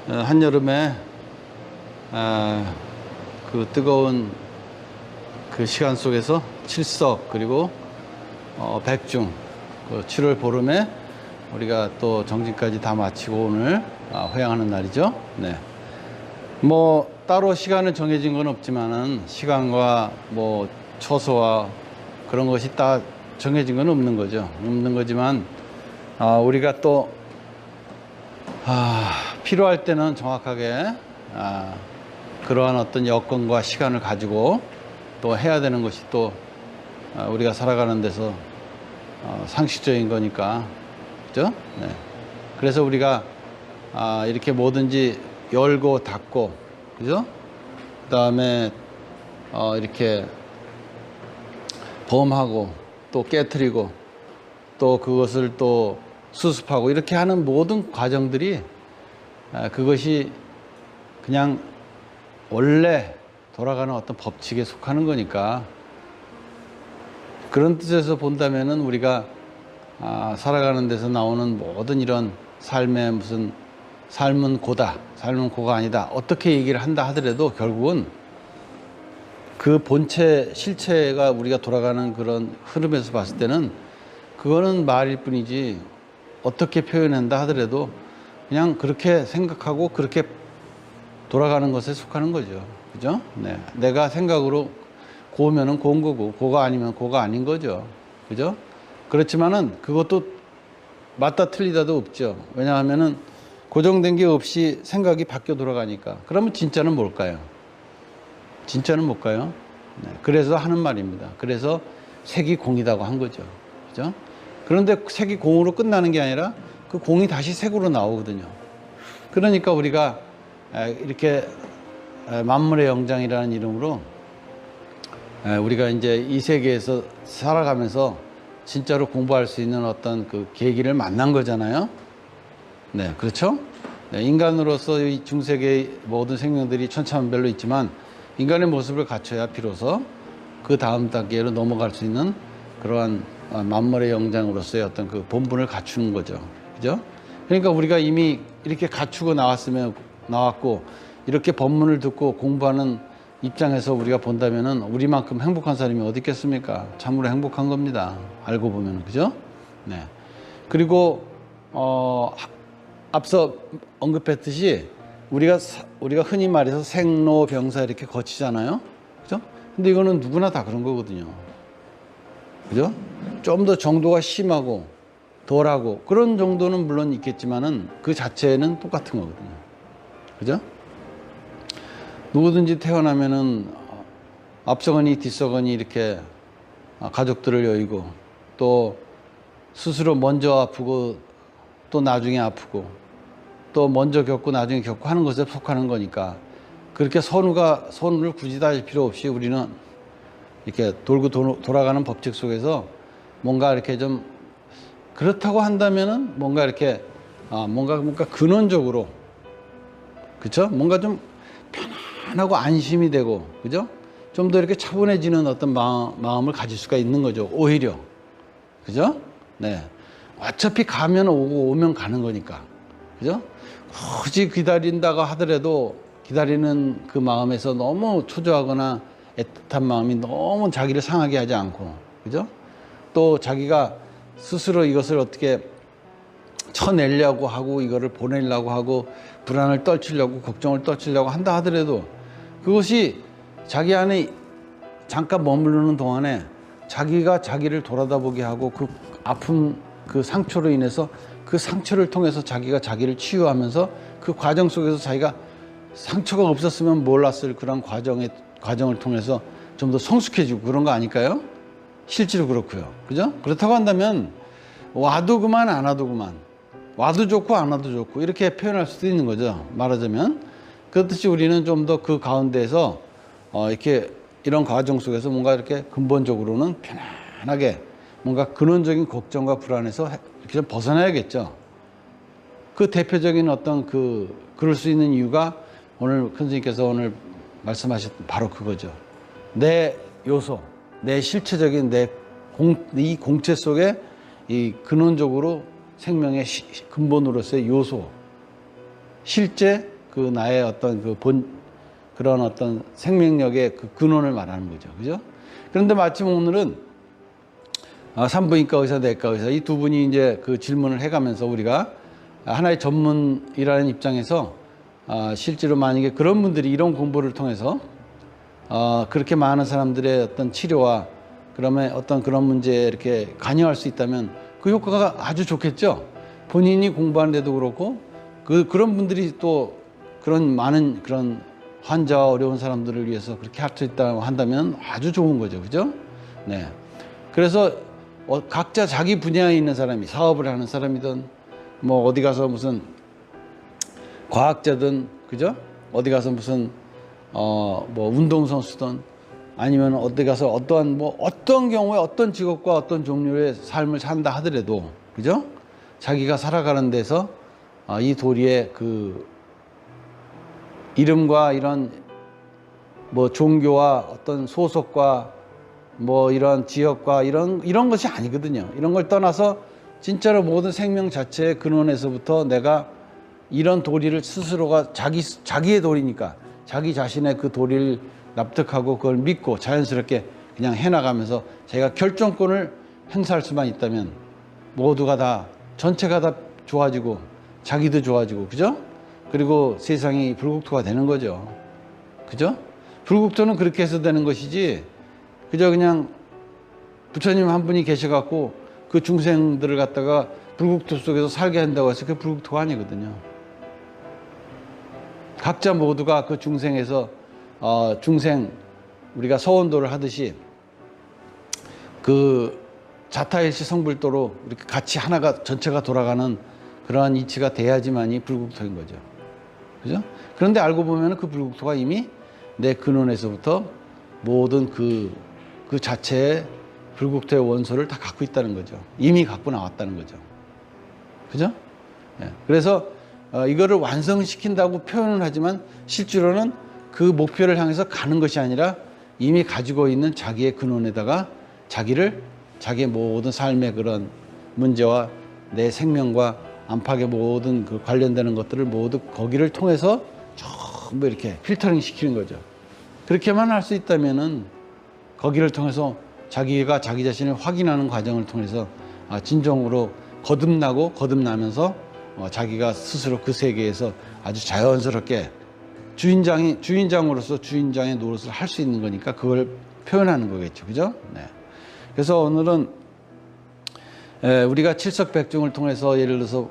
한여름에 그 뜨거운 그 시간 속에서 칠석 그리고 백중 7월 보름에 우리가 또 정진까지 다 마치고 오늘 회향하는 날이죠. 네. 뭐 따로 시간을 정해진 건 없지만은 시간과 뭐 처소와 그런 것이 다 정해진 건 없는 거죠. 없는 거지만 우리가 또 필요할 때는 정확하게 그러한 어떤 여건과 시간을 가지고 또 해야 되는 것이 또 우리가 살아가는 데서 상식적인 거니까, 그죠? 네. 그래서 우리가 이렇게 뭐든지 열고 닫고, 그죠? 그 다음에 이렇게 범하고 또 깨트리고 또 그것을 또 수습하고 이렇게 하는 모든 과정들이 그것이 그냥 원래 돌아가는 어떤 법칙에 속하는 거니까, 그런 뜻에서 본다면은 우리가 살아가는 데서 나오는 모든 이런 삶의 무슨 삶은 고다, 삶은 고가 아니다, 어떻게 얘기를 한다 하더라도 결국은 그 본체, 실체가 우리가 돌아가는 그런 흐름에서 봤을 때는 그거는 말일 뿐이지, 어떻게 표현한다 하더라도 그냥 그렇게 생각하고 그렇게 돌아가는 것에 속하는 거죠. 그죠? 네. 내가 생각으로 고면은 고인 거고, 고가 아니면 고가 아닌 거죠. 그죠? 그렇지만은 그것도 맞다 틀리다도 없죠. 왜냐하면은 고정된 게 없이 생각이 바뀌어 돌아가니까. 그러면 진짜는 뭘까요? 진짜는 뭘까요? 네. 그래서 하는 말입니다. 그래서 색이 공이라고 한 거죠. 그죠? 그런데 색이 공으로 끝나는 게 아니라 그 공이 다시 색으로 나오거든요. 그러니까 우리가 이렇게 만물의 영장이라는 이름으로 우리가 이제 이 세계에서 살아가면서 진짜로 공부할 수 있는 어떤 그 계기를 만난 거잖아요. 네, 그렇죠? 네, 인간으로서 이 중세계의 모든 생명들이 천차만별로 있지만 인간의 모습을 갖춰야 비로소 그 다음 단계로 넘어갈 수 있는 그러한 만물의 영장으로서의 어떤 그 본분을 갖추는 거죠. 그죠? 그러니까 우리가 이미 이렇게 갖추고 나왔고, 이렇게 법문을 듣고 공부하는 입장에서 우리가 본다면은 우리만큼 행복한 사람이 어디 있겠습니까? 참으로 행복한 겁니다. 알고 보면. 그죠? 네. 그리고, 앞서 언급했듯이 우리가 흔히 말해서 생로병사 이렇게 거치잖아요. 그죠? 근데 이거는 누구나 다 그런 거거든요. 그죠? 좀 더 정도가 심하고 덜하고 그런 정도는 물론 있겠지만은 그 자체는 똑같은 거거든요. 그죠? 누구든지 태어나면은 앞서거니 뒤서거니 이렇게 가족들을 여의고 또 스스로 먼저 아프고 또 나중에 아프고 또 먼저 겪고 나중에 겪고 하는 것에 속하는 거니까, 그렇게 선우를 굳이 다 할 필요 없이 우리는 이렇게 돌고 돌아가는 법칙 속에서 뭔가 이렇게 좀 그렇다고 한다면은 뭔가 이렇게 뭔가 근원적으로, 그렇죠? 뭔가 좀 편안하고 안심이 되고, 그죠? 좀 더 이렇게 차분해지는 어떤 마음을 가질 수가 있는 거죠. 오히려, 그죠? 네. 어차피 가면 오고 오면 가는 거니까, 그죠? 굳이 기다린다고 하더라도 기다리는 그 마음에서 너무 초조하거나 애틋한 마음이 너무 자기를 상하게 하지 않고, 그죠? 또 자기가 스스로 이것을 어떻게 쳐내려고 하고 이거를 보내려고 하고 불안을 떨치려고 걱정을 떨치려고 한다 하더라도 그것이 자기 안에 잠깐 머무르는 동안에 자기가 자기를 돌아다보게 하고 그 아픔, 그 상처로 인해서 그 상처를 통해서 자기가 자기를 치유하면서 그 과정 속에서 자기가 상처가 없었으면 몰랐을 그런 과정을 통해서 좀 더 성숙해지고 그런 거 아닐까요? 실제로 그렇고요. 그죠? 그렇다고 한다면 와도 그만 안 와도 그만, 와도 좋고 안 와도 좋고 이렇게 표현할 수도 있는 거죠. 말하자면 그렇듯이 우리는 좀 더 그 가운데에서 이렇게 이런 과정 속에서 뭔가 이렇게 근본적으로는 편안하게 뭔가 근원적인 걱정과 불안에서 이렇게 좀 벗어나야겠죠. 그 대표적인 어떤 그럴 수 있는 이유가 오늘 큰 스님께서 오늘 말씀하셨던 바로 그거죠. 내 요소, 내 실체적인 이 공체 속에 이 근원적으로 생명의 근본으로서의 요소, 실제 그 나의 어떤 그런 어떤 생명력의 그 근원을 말하는 거죠. 그죠? 그런데 마침 오늘은 산부인과 의사, 내과 의사 이 두 분이 이제 그 질문을 해가면서 우리가 하나의 전문이라는 입장에서 실제로 만약에 그런 분들이 이런 공부를 통해서 그렇게 많은 사람들의 어떤 치료와 그러면 어떤 그런 문제에 이렇게 관여할 수 있다면 그 효과가 아주 좋겠죠. 본인이 공부하는데도 그렇고 그런 분들이 또 그런 많은 그런 환자와 어려운 사람들을 위해서 그렇게 할 수 있다고 한다면 아주 좋은 거죠. 그죠? 네. 그래서 각자 자기 분야에 있는 사람이 사업을 하는 사람이든 뭐 어디 가서 무슨 과학자든 그죠? 어디 가서 무슨 뭐 운동선수든 아니면 어디 가서 어떠한 뭐 어떤 경우에 어떤 직업과 어떤 종류의 삶을 산다 하더라도 그죠? 자기가 살아가는 데서 이 도리의 그 이름과 이런 뭐 종교와 어떤 소속과 뭐 이런 지역과 이런 것이 아니거든요. 이런 걸 떠나서 진짜로 모든 생명 자체의 근원에서부터 내가 이런 도리를 스스로가 자기의 도리니까 자기 자신의 그 도리를 납득하고 그걸 믿고 자연스럽게 그냥 해나가면서 자기가 결정권을 행사할 수만 있다면 모두가 다 전체가 다 좋아지고 자기도 좋아지고 그죠? 그리고 세상이 불국토가 되는 거죠. 그죠? 불국토는 그렇게 해서 되는 것이지 그저 그냥 부처님 한 분이 계셔갖고 그 중생들을 갖다가 불국토 속에서 살게 한다고 해서 그게 불국토가 아니거든요. 각자 모두가 그 중생에서 중생 우리가 서원도를 하듯이 그 자타일시 성불도로 이렇게 같이 하나가 전체가 돌아가는 그러한 이치가 돼야지만이 불국토인 거죠. 그죠? 그런데 알고 보면 그 불국토가 이미 내 근원에서부터 모든 그 자체의 불국토의 원소를 다 갖고 있다는 거죠. 이미 갖고 나왔다는 거죠. 그죠? 예. 그래서 이거를 완성시킨다고 표현을 하지만 실제로는 그 목표를 향해서 가는 것이 아니라 이미 가지고 있는 자기의 근원에다가 자기의 모든 삶의 그런 문제와 내 생명과 안팎의 모든 그 관련되는 것들을 모두 거기를 통해서 전부 이렇게 필터링 시키는 거죠. 그렇게만 할 수 있다면은 거기를 통해서 자기가 자기 자신을 확인하는 과정을 통해서 진정으로 거듭나면서 자기가 스스로 그 세계에서 아주 자연스럽게 주인장으로서 주인장의 노릇을 할 수 있는 거니까 그걸 표현하는 거겠죠. 그죠? 네. 그래서 오늘은 우리가 칠석백중을 통해서 예를 들어서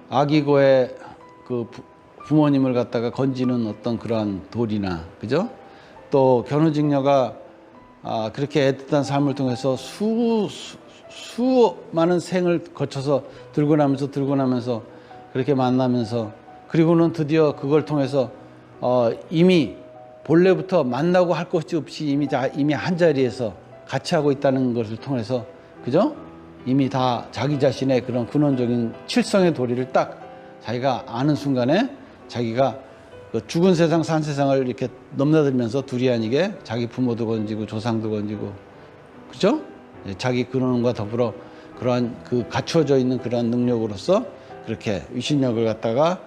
아기고의 그 부모님을 갖다가 건지는 어떤 그러한 도리나 그죠? 또 견우직녀가 그렇게 애틋한 삶을 통해서 수많은 생을 거쳐서 들고 나면서 그렇게 만나면서 그리고는 드디어 그걸 통해서 이미 본래부터 만나고 할 것이 없이 이미 한 자리에서 같이 하고 있다는 것을 통해서 그죠? 이미 다 자기 자신의 그런 근원적인 칠성의 도리를 딱 자기가 아는 순간에 자기가 그 죽은 세상 산 세상을 이렇게 넘나들면서 둘이 아니게 자기 부모도 건지고 조상도 건지고 그죠? 자기 근원과 더불어 그러한 그 갖추어져 있는 그러한 능력으로서 그렇게 위신력을 갖다가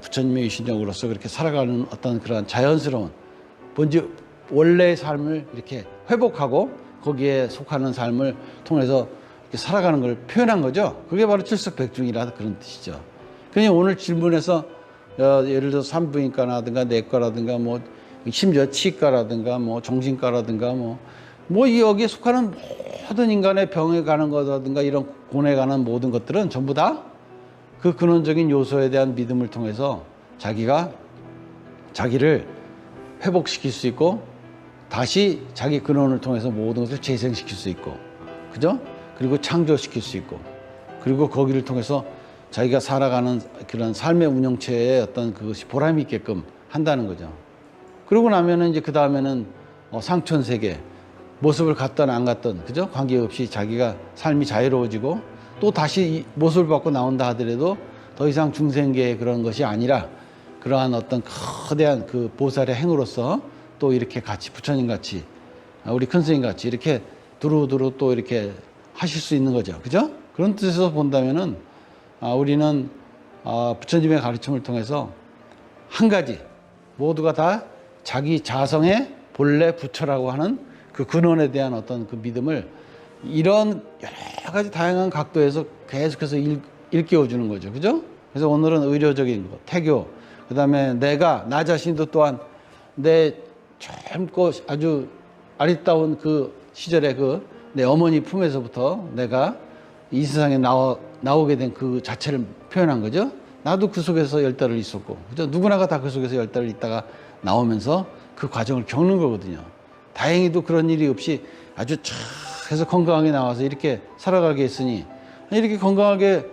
부처님의 위신력으로서 그렇게 살아가는 어떤 그런 자연스러운 원래의 삶을 이렇게 회복하고 거기에 속하는 삶을 통해서 이렇게 살아가는 걸 표현한 거죠. 그게 바로 칠석백중이라 그런 뜻이죠. 그냥 오늘 질문에서 예를 들어 산부인과라든가 내과라든가 뭐 심지어 치과라든가 뭐 정신과라든가 뭐 여기에 속하는 모든 인간의 병에 가는 거라든가 이런 곤에 가는 모든 것들은 전부 다 그 근원적인 요소에 대한 믿음을 통해서 자기를 회복시킬 수 있고 다시 자기 근원을 통해서 모든 것을 재생시킬 수 있고 그죠? 그리고 창조시킬 수 있고 그리고 거기를 통해서 자기가 살아가는 그런 삶의 운영체에 어떤 그것이 보람이 있게끔 한다는 거죠. 그러고 나면은 이제 그 다음에는 상천세계 모습을 갖든 안 갖든 그죠? 관계없이 자기가 삶이 자유로워지고 또 다시 모습을 받고 나온다 하더라도 더 이상 중생계의 그런 것이 아니라 그러한 어떤 거대한 그 보살의 행으로서 또 이렇게 같이 부처님 같이 우리 큰 스님 같이 이렇게 두루두루 또 이렇게 하실 수 있는 거죠. 그죠? 그런 뜻에서 본다면은 우리는 부처님의 가르침을 통해서 한 가지, 모두가 다 자기 자성의 본래 부처라고 하는 그 근원에 대한 어떤 그 믿음을 이런 여러 가지 다양한 각도에서 계속해서 일깨워주는 거죠. 그죠? 그래서 오늘은 의료적인 거, 태교, 그 다음에 내가, 나 자신도 또한 내 젊고 아주 아리따운 그 시절에 그 내 어머니 품에서부터 내가 이 세상에 나오게 된 그 자체를 표현한 거죠. 나도 그 속에서 10달을 있었고, 그죠? 누구나가 다 그 속에서 10달을 있다가 나오면서 그 과정을 겪는 거거든요. 다행히도 그런 일이 없이 아주 쫙 해서 건강하게 나와서 이렇게 살아가게 했으니, 이렇게 건강하게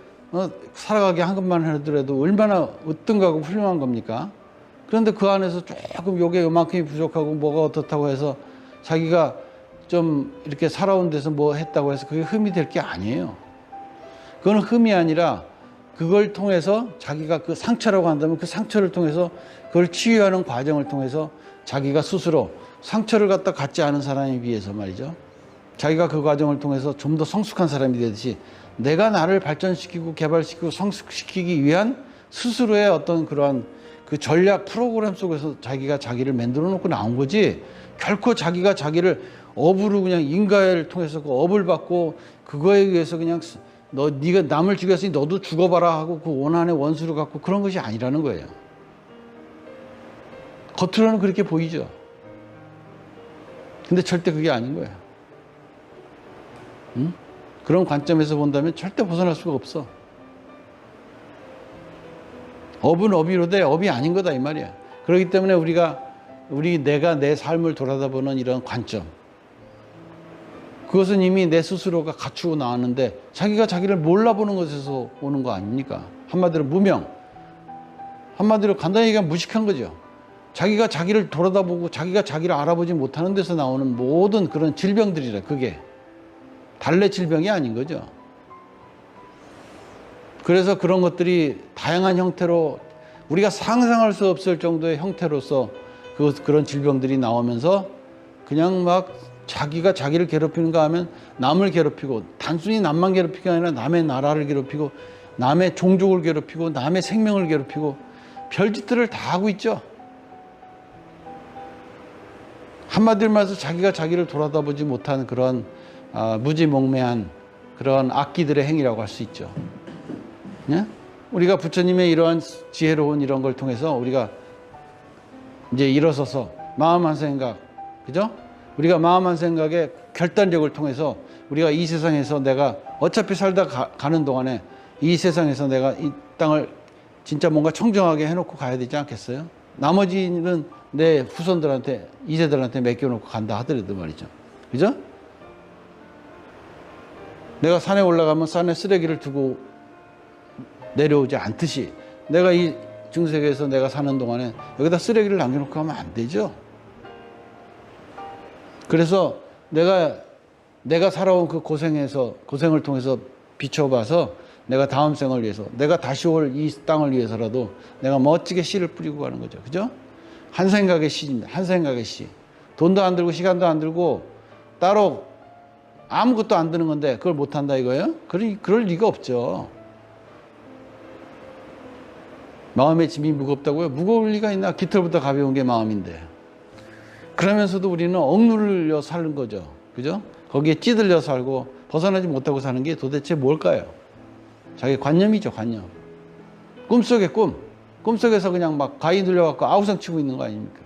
살아가게 한 것만 하더라도 얼마나 으뜸가고 훌륭한 겁니까? 그런데 그 안에서 조금 요게 요만큼이 부족하고 뭐가 어떻다고 해서 자기가 좀 이렇게 살아온 데서 뭐 했다고 해서 그게 흠이 될 게 아니에요. 그건 흠이 아니라 그걸 통해서 자기가 그 상처라고 한다면 그 상처를 통해서 그걸 치유하는 과정을 통해서 자기가 스스로 상처를 갖지 않은 사람에 비해서 말이죠. 자기가 그 과정을 통해서 좀 더 성숙한 사람이 되듯이 내가 나를 발전시키고 개발시키고 성숙시키기 위한 스스로의 어떤 그러한 그 전략 프로그램 속에서 자기가 자기를 만들어 놓고 나온 거지, 결코 자기가 자기를 업으로 그냥 인가를 통해서 그 업을 받고 그거에 의해서 그냥 네가 남을 죽였으니 너도 죽어봐라 하고 그 원한의 원수를 갖고 그런 것이 아니라는 거예요. 겉으로는 그렇게 보이죠. 근데 절대 그게 아닌 거예요. 응? 그런 관점에서 본다면 절대 벗어날 수가 없어. 업은 업이로되 업이 아닌 거다 이 말이야. 그렇기 때문에 내가 내 삶을 돌아다보는 이런 관점, 그것은 이미 내 스스로가 갖추고 나왔는데 자기가 자기를 몰라보는 것에서 오는 거 아닙니까? 한마디로 무명, 한마디로 간단히 얘기하면 무식한 거죠. 자기가 자기를 돌아다보고 자기가 자기를 알아보지 못하는 데서 나오는 모든 그런 질병들이라, 그게 달래 질병이 아닌 거죠. 그래서 그런 것들이 다양한 형태로 우리가 상상할 수 없을 정도의 형태로서 그런 질병들이 나오면서 그냥 막 자기가 자기를 괴롭히는가 하면 남을 괴롭히고, 단순히 남만 괴롭히는 게 아니라 남의 나라를 괴롭히고 남의 종족을 괴롭히고 남의 생명을 괴롭히고 별짓들을 다 하고 있죠. 한마디로 말해서 자기가 자기를 돌아다보지 못한 그런 무지몽매한 그런 악기들의 행위라고 할 수 있죠. 네? 우리가 부처님의 이러한 지혜로운 이런 걸 통해서 우리가 이제 일어서서 마음 한 생각, 그죠? 우리가 마음 한 생각의 결단력을 통해서 우리가 이 세상에서 내가 어차피 살다 가는 동안에 이 세상에서 내가 이 땅을 진짜 뭔가 청정하게 해놓고 가야 되지 않겠어요? 나머지는 내 후손들한테, 2세들한테 맡겨놓고 간다 하더라도 말이죠. 그죠? 내가 산에 올라가면 산에 쓰레기를 두고 내려오지 않듯이 내가 이 중세계에서 내가 사는 동안에 여기다 쓰레기를 남겨놓고 가면 안 되죠. 그래서 내가 살아온 그 고생을 통해서 비춰봐서 내가 다음 생을 위해서, 내가 다시 올 이 땅을 위해서라도 내가 멋지게 씨를 뿌리고 가는 거죠. 그죠? 한 생각의 씨입니다. 한 생각의 씨. 돈도 안 들고 시간도 안 들고 따로 아무것도 안 드는 건데 그걸 못한다 이거예요? 그럴 리가 없죠. 마음의 짐이 무겁다고요? 무거울 리가 있나? 깃털보다 가벼운 게 마음인데. 그러면서도 우리는 억눌려 사는 거죠. 그죠? 거기에 찌들려 살고 벗어나지 못하고 사는 게 도대체 뭘까요? 자기 관념이죠, 관념. 꿈속의 꿈. 꿈속에서 그냥 막 가위 눌려갖고 아우성 치고 있는 거 아닙니까?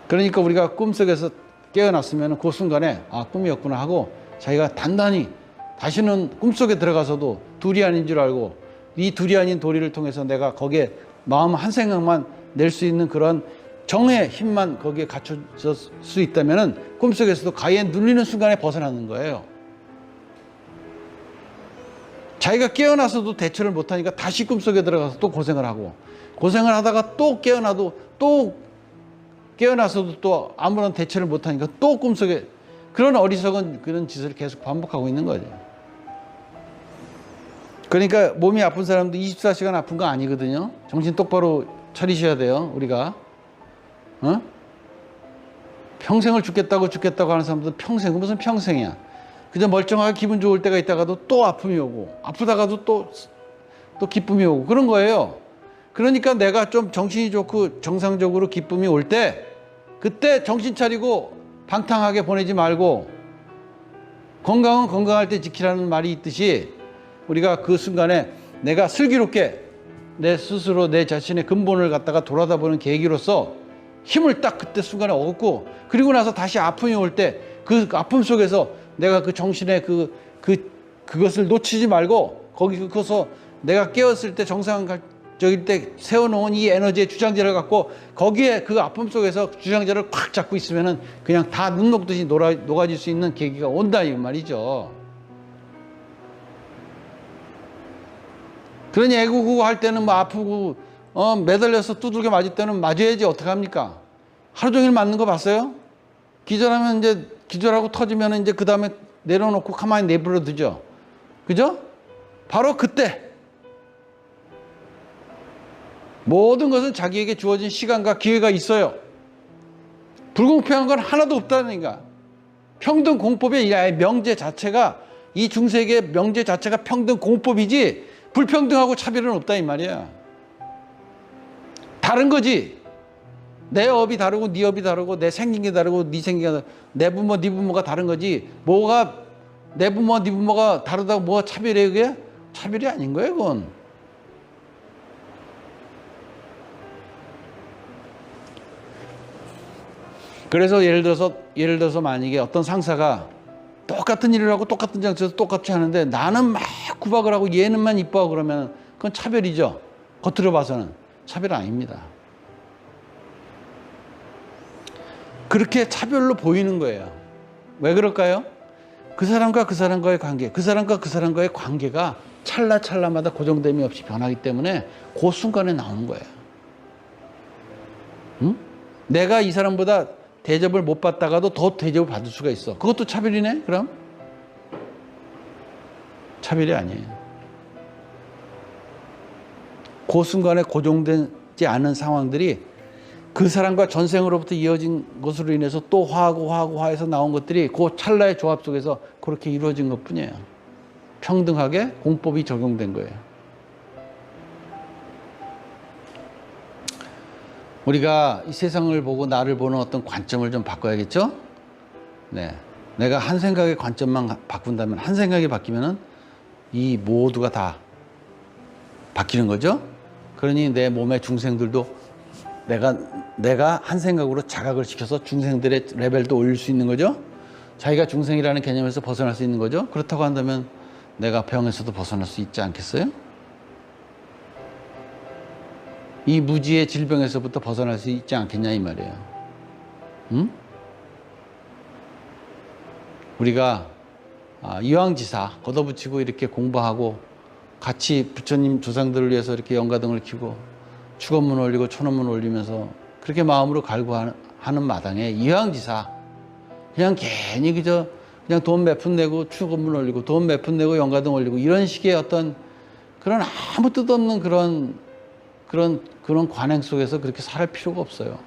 그러니까 우리가 꿈속에서 깨어났으면 그 순간에 아, 꿈이었구나 하고 자기가 단단히 다시는 꿈속에 들어가서도 둘이 아닌 줄 알고 이 둘이 아닌 도리를 통해서 내가 거기에 마음 한 생각만 낼 수 있는 그런 정의 힘만 거기에 갖춰질 수 있다면 꿈속에서도 가위에 눌리는 순간에 벗어나는 거예요. 자기가 깨어나서도 대처를 못하니까 다시 꿈속에 들어가서 또 고생을 하고, 고생을 하다가 또 깨어나서도 또 아무런 대처를 못하니까 또 꿈속에, 그런 어리석은 그런 짓을 계속 반복하고 있는 거죠. 그러니까 몸이 아픈 사람도 24시간 아픈 거 아니거든요. 정신 똑바로 차리셔야 돼요, 우리가. 평생을 죽겠다고 하는 사람들은 평생, 무슨 평생이야. 그저 멀쩡하게 기분 좋을 때가 있다가도 또 아픔이 오고, 아프다가도 또 또 기쁨이 오고 그런 거예요. 그러니까 내가 좀 정신이 좋고 정상적으로 기쁨이 올 때 그때 정신 차리고 방탕하게 보내지 말고 건강은 건강할 때 지키라는 말이 있듯이 우리가 그 순간에 내가 슬기롭게 내 스스로 내 자신의 근본을 갖다가 돌아다보는 계기로서 힘을 딱 그때 순간에 얻고 그리고 나서 다시 아픔이 올 때 그 아픔 속에서 내가 그 정신의 그것을 놓치지 말고 거기서 내가 깨었을 때 정상적일 때 세워놓은 이 에너지의 주장자를 갖고 거기에 그 아픔 속에서 주장자를 꽉 잡고 있으면은 그냥 다 눈 녹듯이 녹아질 수 있는 계기가 온다 이 말이죠. 그러니 애구구구 할 때는 뭐 아프고 매달려서 두들겨 맞을 때는 맞아야지 어떡합니까? 하루 종일 맞는 거 봤어요? 기절하면 이제 기절하고 터지면 이제 그 다음에 내려놓고 가만히 내버려 두죠. 그죠? 바로 그때 모든 것은 자기에게 주어진 시간과 기회가 있어요. 불공평한 건 하나도 없다니까. 평등 공법의 명제 자체가 이 중세계 명제 자체가 평등 공법이지 불평등하고 차별은 없다 이 말이야. 다른 거지. 내 업이 다르고 네 업이 다르고 내 생긴 게 다르고 네 생긴 게 다르고 내 부모 네 부모가 다른 거지. 뭐가 내 부모와 네 부모가 다르다고 뭐가 차별이에요 그게? 차별이 아닌 거예요 그건. 그래서 예를 들어서 만약에 어떤 상사가 똑같은 일을 하고 똑같은 장소에서 똑같이 하는데 나는 막 구박을 하고 얘는만 이뻐하고 그러면 그건 차별이죠. 겉으로 봐서는 차별 아닙니다. 그렇게 차별로 보이는 거예요. 왜 그럴까요? 그 사람과 그 사람과의 관계, 그 사람과 그 사람과의 관계가 찰나찰나마다 고정됨이 없이 변하기 때문에 그 순간에 나오는 거예요. 응? 내가 이 사람보다 대접을 못 받다가도 더 대접을 받을 수가 있어. 그것도 차별이네 그럼? 차별이 아니에요. 그 순간에 고정되지 않은 상황들이 그 사람과 전생으로부터 이어진 것으로 인해서 또 화해서 나온 것들이 그 찰나의 조합 속에서 그렇게 이루어진 것 뿐이에요. 평등하게 공법이 적용된 거예요. 우리가 이 세상을 보고 나를 보는 어떤 관점을 좀 바꿔야겠죠? 네. 내가 한 생각의 관점만 바꾼다면, 한 생각이 바뀌면은 이 모두가 다 바뀌는 거죠? 그러니 내 몸의 중생들도 내가 한 생각으로 자각을 시켜서 중생들의 레벨도 올릴 수 있는 거죠? 자기가 중생이라는 개념에서 벗어날 수 있는 거죠? 그렇다고 한다면 내가 병에서도 벗어날 수 있지 않겠어요? 이 무지의 질병에서부터 벗어날 수 있지 않겠냐 이 말이에요. 응? 우리가 이왕지사 걷어붙이고 이렇게 공부하고 같이 부처님 조상들을 위해서 이렇게 영가등을 켜고 축원문 올리고 천원문 올리면서 그렇게 마음으로 갈구하는 마당에 이왕지사 그냥 괜히 그냥 돈 몇 푼 내고 축원문 올리고 돈 몇 푼 내고 영가등 올리고 이런 식의 어떤 그런 아무 뜻 없는 그런 관행 속에서 그렇게 살 필요가 없어요.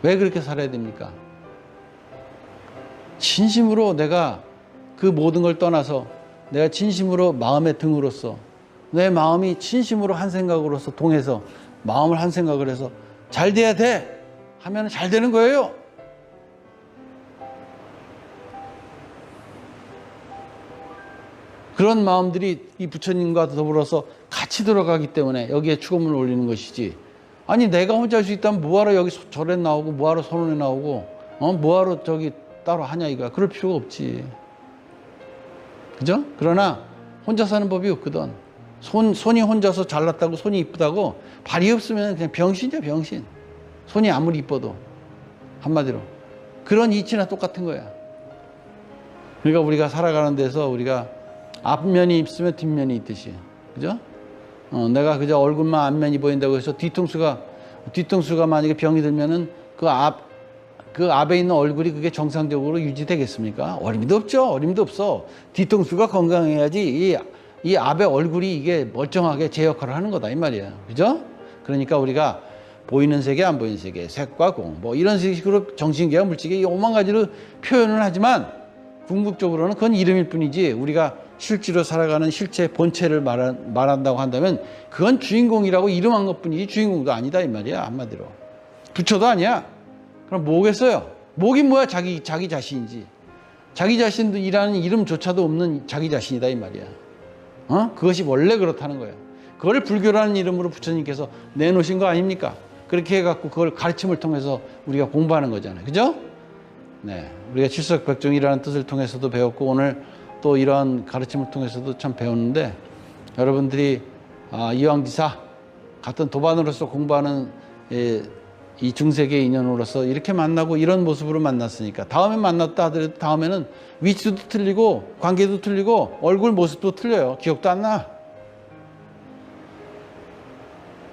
왜 그렇게 살아야 됩니까? 진심으로 내가 그 모든 걸 떠나서 내가 진심으로 마음의 등으로서 내 마음이 진심으로 한 생각으로서 동해서 마음을 한 생각을 해서 잘 돼야 돼 하면 잘 되는 거예요. 그런 마음들이 이 부처님과 더불어서 같이 들어가기 때문에 여기에 축원문을 올리는 것이지. 아니 내가 혼자 할 수 있다면 뭐하러 여기 절에 나오고 뭐하러 선원에 나오고 뭐하러 저기 따로 하냐 이거야. 그럴 필요가 없지. 그죠? 그러나 혼자 사는 법이 없거든. 손이 혼자서 잘났다고 손이 이쁘다고 발이 없으면 그냥 병신이야 병신. 손이 아무리 이뻐도 한마디로 그런 이치나 똑같은 거야. 그러니까 우리가 살아가는 데서 우리가 앞면이 있으면 뒷면이 있듯이 그죠? 내가 그저 얼굴만 앞면이 보인다고 해서 뒤통수가 만약에 병이 들면은 그 앞에 있는 얼굴이 그게 정상적으로 유지되겠습니까? 어림도 없죠. 어림도 없어. 뒤통수가 건강해야지 이 앞에 얼굴이 이게 멀쩡하게 제 역할을 하는 거다 이 말이야. 그죠? 그러니까 우리가 보이는 세계 안 보이는 세계 색과 공 뭐 이런 식으로 정신계와 물질계 이 오만 가지로 표현을 하지만 궁극적으로는 그건 이름일 뿐이지 우리가 실제로 살아가는 실체 본체를 말한다고 한다면 그건 주인공이라고 이름한 것뿐이지 주인공도 아니다 이 말이야. 한마디로 부처도 아니야. 그럼 뭐겠어요? 뭐긴 뭐야. 자기 자신이지. 자기 자신이라는 이름조차도 없는 자기 자신이다 이 말이야. 그것이 원래 그렇다는 거예요. 그걸 불교라는 이름으로 부처님께서 내놓으신 거 아닙니까? 그렇게 해갖고 그걸 가르침을 통해서 우리가 공부하는 거잖아요. 그죠? 네. 우리가 칠석백종이라는 뜻을 통해서도 배웠고, 오늘 또 이러한 가르침을 통해서도 참 배웠는데, 여러분들이 이왕지사 같은 도반으로서 공부하는 이 중세계 인연으로서 이렇게 만나고 이런 모습으로 만났으니까 다음에 만났다 하더라도 다음에는 위치도 틀리고 관계도 틀리고 얼굴 모습도 틀려요. 기억도 안 나.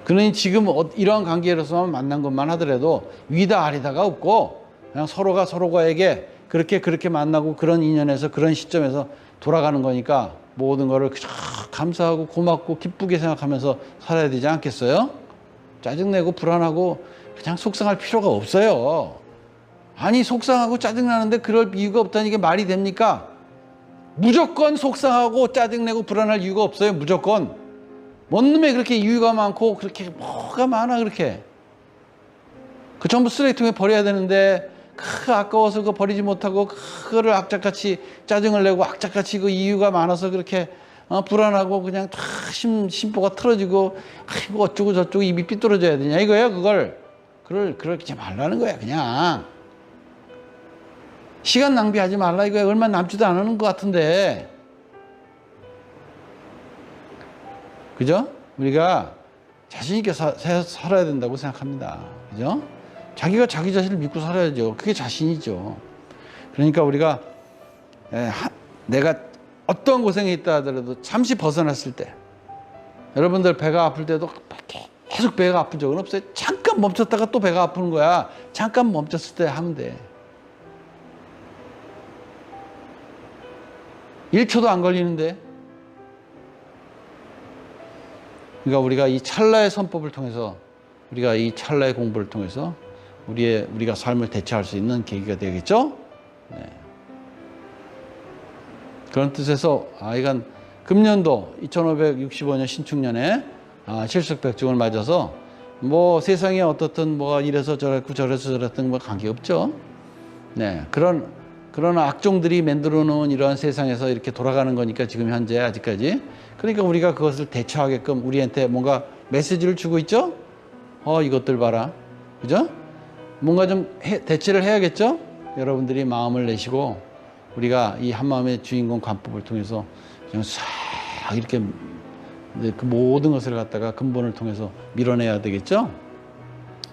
그러니 지금 이러한 관계로서만 만난 것만 하더라도 위다 아래다가 없고 그냥 서로가 서로가에게 그렇게 만나고 그런 인연에서 그런 시점에서 돌아가는 거니까 모든 거를 감사하고 고맙고 기쁘게 생각하면서 살아야 되지 않겠어요? 짜증내고 불안하고 그냥 속상할 필요가 없어요. 아니 속상하고 짜증나는데 그럴 이유가 없다니 이게 말이 됩니까? 무조건 속상하고 짜증내고 불안할 이유가 없어요. 무조건. 뭔 놈에 그렇게 이유가 많고 그렇게 뭐가 많아 그렇게. 그 전부 쓰레기통에 버려야 되는데 아까워서 그거 버리지 못하고 그거를 악착같이 짜증을 내고 악착같이 그 이유가 많아서 그렇게 불안하고 그냥 다 심보가 틀어지고 아이고 어쩌고 저쩌고 입이 삐뚤어져야 되냐 이거예요. 그렇게 말라는 거야. 그냥 시간 낭비하지 말라 이거야. 얼마 남지도 않은 것 같은데, 그죠? 우리가 자신 있게 살아야 된다고 생각합니다. 그죠? 자기가 자기 자신을 믿고 살아야죠. 그게 자신이죠. 그러니까 우리가 내가 어떤 고생이 있다 하더라도 잠시 벗어났을 때, 여러분들 배가 아플 때도 계속 배가 아픈 적은 없어요? 잠깐 멈췄다가 또 배가 아프는 거야. 잠깐 멈췄을 때 하면 돼. 1초도 안 걸리는데. 그러니까 우리가 이 찰나의 선법을 통해서, 우리가 이 찰나의 공부를 통해서 우리가 삶을 대처할 수 있는 계기가 되겠죠? 네. 그런 뜻에서 이건 금년도 2565년 신축년에 칠석백중을 맞아서 뭐 세상에 어떻든 뭐가 이래서 저랬고 저래서 저랬던 뭐 관계없죠. 네. 그런 악종들이 만들어 놓은 이러한 세상에서 이렇게 돌아가는 거니까 지금 현재 아직까지. 그러니까 우리가 그것을 대처하게끔 우리한테 뭔가 메시지를 주고 있죠? 이것들 봐라. 그죠? 뭔가 좀 대처를 해야겠죠? 여러분들이 마음을 내시고 우리가 이 한마음의 주인공 관법을 통해서 그냥 싹 이렇게 그 모든 것을 갖다가 근본을 통해서 밀어내야 되겠죠?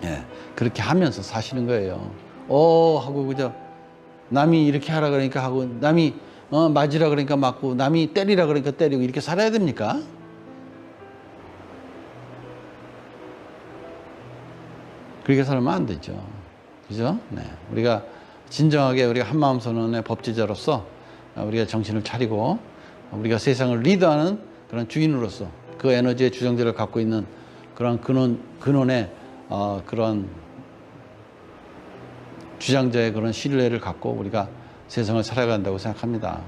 예. 그렇게 하면서 사시는 거예요. 하고 그죠? 남이 이렇게 하라 그러니까 하고, 남이 맞으라 그러니까 맞고, 남이 때리라 그러니까 때리고, 이렇게 살아야 됩니까? 그렇게 살면 안 되죠. 그죠? 네. 우리가 진정하게 우리가 한마음 선언의 법제자로서 우리가 정신을 차리고 우리가 세상을 리드하는 그런 주인으로서 그 에너지의 주정자를 갖고 있는 그런 근원의 그런 주장자의 그런 신뢰를 갖고 우리가 세상을 살아간다고 생각합니다.